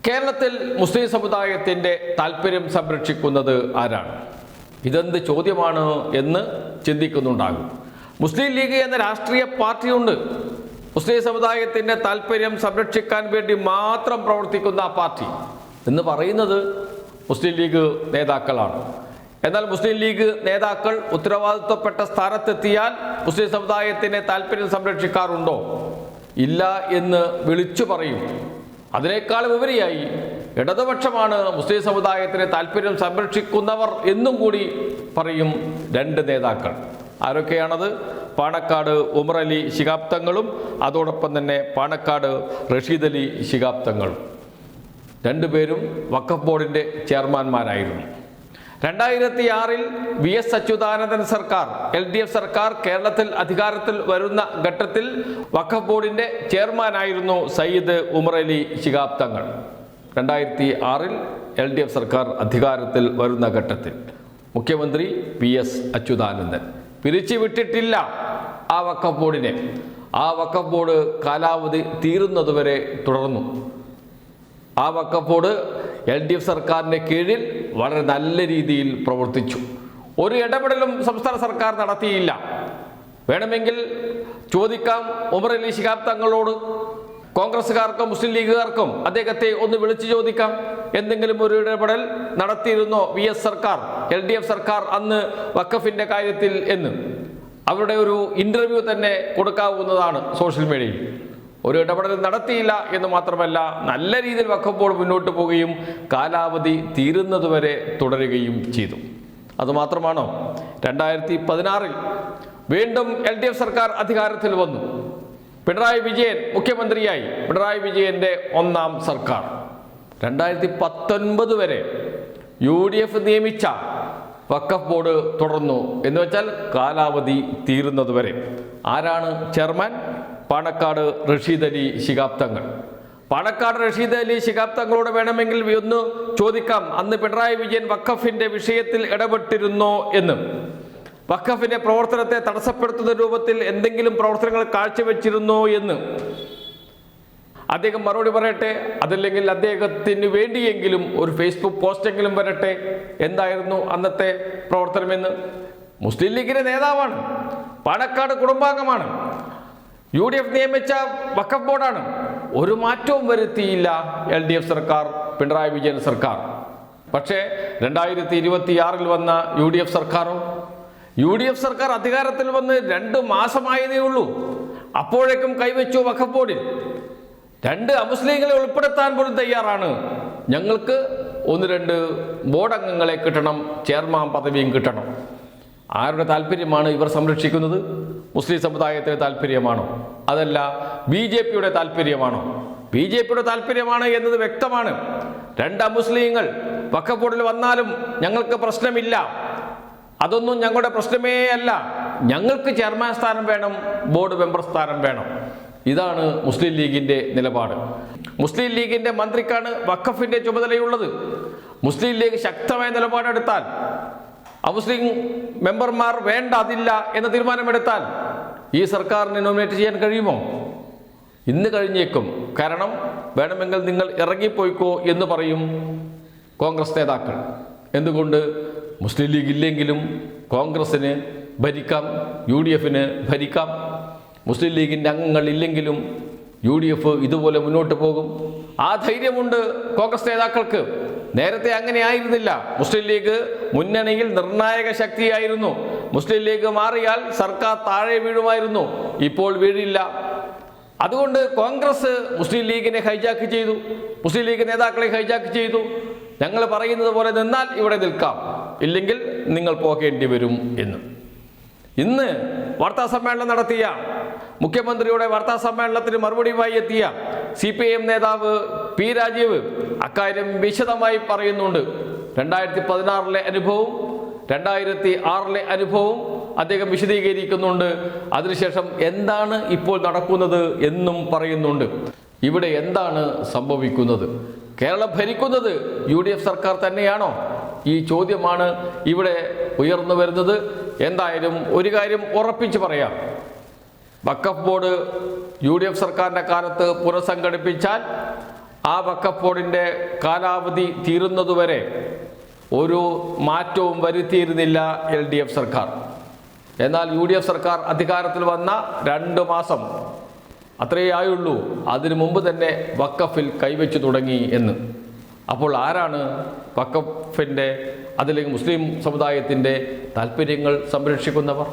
കേരളത്തിൽ മുസ്ലിം സമുദായത്തിൻ്റെ താല്പര്യം സംരക്ഷിക്കുന്നത് ആരാണ്? ഇതെന്ത് ചോദ്യമാണ് എന്ന് ചിന്തിക്കുന്നുണ്ടാകും. മുസ്ലിം ലീഗ് എന്ന രാഷ്ട്രീയ പാർട്ടിയുണ്ട്. മുസ്ലിം സമുദായത്തിൻ്റെ താല്പര്യം സംരക്ഷിക്കാൻ വേണ്ടി മാത്രം പ്രവർത്തിക്കുന്ന ആ പാർട്ടി എന്ന് പറയുന്നത് മുസ്ലിം ലീഗ് നേതാക്കളാണ്. എന്നാൽ മുസ്ലിം ലീഗ് നേതാക്കൾ ഉത്തരവാദിത്വപ്പെട്ട സ്ഥാനത്തെത്തിയാൽ മുസ്ലിം സമുദായത്തിൻ്റെ താല്പര്യം സംരക്ഷിക്കാറുണ്ടോ? ഇല്ല എന്ന് വിളിച്ചു പറയും. അതിനേക്കാൾ ഉപരിയായി ഇടതുപക്ഷമാണ് മുസ്ലിം സമുദായത്തിന് താല്പര്യം സംരക്ഷിക്കുന്നവർ എന്നും കൂടി പറയും രണ്ട് നേതാക്കൾ. ആരൊക്കെയാണത്? പാണക്കാട് ഉമർ അലി ശിഹാബ് തങ്ങളും അതോടൊപ്പം തന്നെ പാണക്കാട് റഷീദ് അലി ശിഹാബ് തങ്ങളും. രണ്ടുപേരും വഖഫ് ബോർഡിൻ്റെ ചെയർമാൻമാരായിരുന്നു. 2006 VS അച്യുതാനന്ദൻ സർക്കാർ LDF സർക്കാർ കേരളത്തിൽ അധികാരത്തിൽ വരുന്ന ഘട്ടത്തിൽ വഖഫ് ബോർഡിൻ്റെ ചെയർമാനായിരുന്നു സയ്യിദ് ഉമർ അലി ശിഹാബ് തങ്ങൾ. 2006 LDF സർക്കാർ അധികാരത്തിൽ വരുന്ന ഘട്ടത്തിൽ മുഖ്യമന്ത്രി VS അച്യുതാനന്ദൻ പിരിച്ചുവിട്ടിട്ടില്ല ആ വഖഫ് ബോർഡിനെ. ആ വഖഫ് ബോർഡ് കാലാവധി തീരുന്നതുവരെ തുടർന്നു. ആ വഖഫ് ബോർഡ് LDF സർക്കാരിൻ്റെ കീഴിൽ വളരെ നല്ല രീതിയിൽ പ്രവർത്തിച്ചു. ഒരു ഇടപെടലും സംസ്ഥാന സർക്കാർ നടത്തിയില്ല. വേണമെങ്കിൽ ചോദിക്കാം ഉമർ അലി ശിഹാബ് തങ്ങളോട്, കോൺഗ്രസ്സുകാർക്കും മുസ്ലിം ലീഗുകാർക്കും അദ്ദേഹത്തെ ഒന്ന് വിളിച്ചു ചോദിക്കാം, എന്തെങ്കിലും ഒരു ഇടപെടൽ നടത്തിയിരുന്നോ VS സർക്കാർ, LDF സർക്കാർ അന്ന് വഖഫിൻ്റെ കാര്യത്തിൽ എന്ന്. അവരുടെ ഒരു ഇൻ്റർവ്യൂ തന്നെ കൊടുക്കാവുന്നതാണ് സോഷ്യൽ മീഡിയയിൽ. ഒരു ഇടപെടൽ നടത്തിയില്ല എന്ന് മാത്രമല്ല, നല്ല രീതിയിൽ വഖഫ് ബോർഡ് മുന്നോട്ട് പോവുകയും കാലാവധി തീരുന്നതുവരെ തുടരുകയും ചെയ്തു. അതുമാത്രമാണോ? 2016 വീണ്ടും LDF സർക്കാർ അധികാരത്തിൽ വന്നു. പിണറായി വിജയൻ മുഖ്യമന്ത്രിയായി. പിണറായി വിജയൻ്റെ ഒന്നാം സർക്കാർ 2019 വരെ UDF നിയമിച്ച വഖഫ് ബോർഡ് തുടർന്നു. എന്ന് വെച്ചാൽ കാലാവധി തീരുന്നതുവരെ. ആരാണ് ചെയർമാൻ? പാണക്കാട് റഷീദ് അലി ശിഹാബ് തങ്ങൾ. പാണക്കാട് റഷീദ് അലി ശിഹാബ് തങ്ങളോട് വേണമെങ്കിൽ ഒന്ന് ചോദിക്കാം, അന്ന് പിണറായി വിജയൻ വഖഫിൻ്റെ വിഷയത്തിൽ ഇടപെട്ടിരുന്നോ എന്ന്. വഖഫിൻ്റെ പ്രവർത്തനത്തെ തടസ്സപ്പെടുത്തുന്ന രൂപത്തിൽ എന്തെങ്കിലും പ്രവർത്തനങ്ങൾ കാഴ്ചവെച്ചിരുന്നോ എന്ന് അദ്ദേഹം മറുപടി പറയട്ടെ. അതല്ലെങ്കിൽ അദ്ദേഹത്തിന് വേണ്ടിയെങ്കിലും ഒരു ഫേസ്ബുക്ക് പോസ്റ്റെങ്കിലും വരട്ടെ. എന്തായിരുന്നു അന്നത്തെ പ്രവർത്തനമെന്ന്? മുസ്ലിം ലീഗിൻ്റെ നേതാവാണ്, പാണക്കാട് കുടുംബാംഗമാണ്, UDF നിയമിച്ച വഖഫ് ബോർഡാണ്. ഒരു മാറ്റവും വരുത്തിയില്ല LDF സർക്കാർ, പിണറായി വിജയൻ സർക്കാർ. പക്ഷേ 2026 വന്ന UDF സർക്കാരോ? UDF സർക്കാർ അധികാരത്തിൽ വന്ന് 2 മാസമായതേ ഉള്ളൂ. അപ്പോഴേക്കും കൈവച്ചു വഖഫ് ബോർഡിൽ. 2 അമുസ്ലിങ്ങളെ ഉൾപ്പെടുത്താൻ പോലും തയ്യാറാണ്. ഞങ്ങൾക്ക് 1-2 ബോർഡ് അംഗങ്ങളെ കിട്ടണം, ചെയർമാൻ പദവിയും കിട്ടണം. ആരുടെ താല്പര്യമാണ് ഇവർ സംരക്ഷിക്കുന്നത്? മുസ്ലിം സമുദായത്തിൻ്റെ താല്പര്യമാണോ? അതല്ല BJPയുടെ താല്പര്യമാണോ? BJPയുടെ താല്പര്യമാണ് എന്നത് വ്യക്തമാണ്. 2 അമുസ്ലിങ്ങൾ വഖഫ് ബോർഡിൽ വന്നാലും ഞങ്ങൾക്ക് പ്രശ്നമില്ല, അതൊന്നും ഞങ്ങളുടെ പ്രശ്നമേ അല്ല, ഞങ്ങൾക്ക് ചെയർമാൻ സ്ഥാനം വേണം, ബോർഡ് മെമ്പർ സ്ഥാനം വേണം. ഇതാണ് മുസ്ലിം ലീഗിൻ്റെ നിലപാട്. മുസ്ലിം ലീഗിൻ്റെ മന്ത്രിക്കാണ് വഖഫിൻ്റെ ചുമതലയുള്ളത്. മുസ്ലിം ലീഗ് ശക്തമായ നിലപാടെടുത്താൽ, അമുസ്ലിം മെമ്പർമാർ വേണ്ട, അതില്ല എന്ന തീരുമാനമെടുത്താൽ ഈ സർക്കാരിനെ നോമിനേറ്റ് ചെയ്യാൻ കഴിയുമോ? ഇന്ന് കഴിഞ്ഞേക്കും. കാരണം വേണമെങ്കിൽ നിങ്ങൾ ഇറങ്ങിപ്പോയിക്കോ എന്ന് പറയും കോൺഗ്രസ് നേതാക്കൾ. എന്തുകൊണ്ട്? മുസ്ലിം ലീഗ് ഇല്ലെങ്കിലും കോൺഗ്രസ്സിന് ഭരിക്കാം, UDFന് ഭരിക്കാം. മുസ്ലിം ലീഗിൻ്റെ അംഗങ്ങൾ ഇല്ലെങ്കിലും UDF ഇതുപോലെ മുന്നോട്ട് പോകും. ആ ധൈര്യമുണ്ട് കോൺഗ്രസ് നേതാക്കൾക്ക്. നേരത്തെ അങ്ങനെ ആയിരുന്നില്ല. മുസ്ലിം ലീഗ് മുന്നണിയിൽ നിർണായക ശക്തിയായിരുന്നു. മുസ്ലിം ലീഗ് മാറിയാൽ സർക്കാർ താഴെ വീഴുമായിരുന്നു. ഇപ്പോൾ വീഴില്ല. അതുകൊണ്ട് കോൺഗ്രസ് മുസ്ലിം ലീഗിനെ ഹൈജാക്ക് ചെയ്തു, മുസ്ലിം ലീഗ് നേതാക്കളെ ഹൈജാക്ക് ചെയ്തു. ഞങ്ങൾ പറയുന്നത് പോലെ നിന്നാൽ ഇവിടെ നിൽക്കാം, ഇല്ലെങ്കിൽ നിങ്ങൾ പോകേണ്ടി വരും എന്ന്. ഇന്ന് വാർത്താ സമ്മേളനം നടത്തിയ, മുഖ്യമന്ത്രിയുടെ വാർത്താ സമ്മേളനത്തിന് മറുപടിയുമായി എത്തിയ CPIM നേതാവ് P രാജീവ് അക്കാര്യം വിശദമായി പറയുന്നുണ്ട്. 2016 അനുഭവവും 2006 അനുഭവവും അദ്ദേഹം വിശദീകരിക്കുന്നുണ്ട്. അതിനുശേഷം എന്താണ് ഇപ്പോൾ നടക്കുന്നത് എന്നും പറയുന്നുണ്ട്. ഇവിടെ എന്താണ് സംഭവിക്കുന്നത്? കേരളം ഭരിക്കുന്നത് UDF സർക്കാർ തന്നെയാണോ? ഈ ചോദ്യമാണ് ഇവിടെ ഉയർന്നു വരുന്നത്. എന്തായാലും ഒരു കാര്യം ഉറപ്പിച്ച് പറയാം, വഖഫ് ബോർഡ് UDF സർക്കാരിൻ്റെ കാലത്ത് പുനഃസംഘടിപ്പിച്ചാൽ ആ വഖഫ് ബോർഡിൻ്റെ കാലാവധി തീരുന്നതുവരെ ഒരു മാറ്റവും വരുത്തിയിരുന്നില്ല LDF സർക്കാർ. എന്നാൽ UDF സർക്കാർ അധികാരത്തിൽ വന്ന 2 മാസം അത്രയേ ആയുള്ളൂ, അതിനു മുമ്പ് തന്നെ വഖഫിൽ കൈവച്ചു തുടങ്ങി എന്ന്. അപ്പോൾ ആരാണ് വഖഫിൻ്റെ, അതിലേക്ക് മുസ്ലിം സമുദായത്തിൻ്റെ താല്പര്യങ്ങൾ സംരക്ഷിക്കുന്നവർ?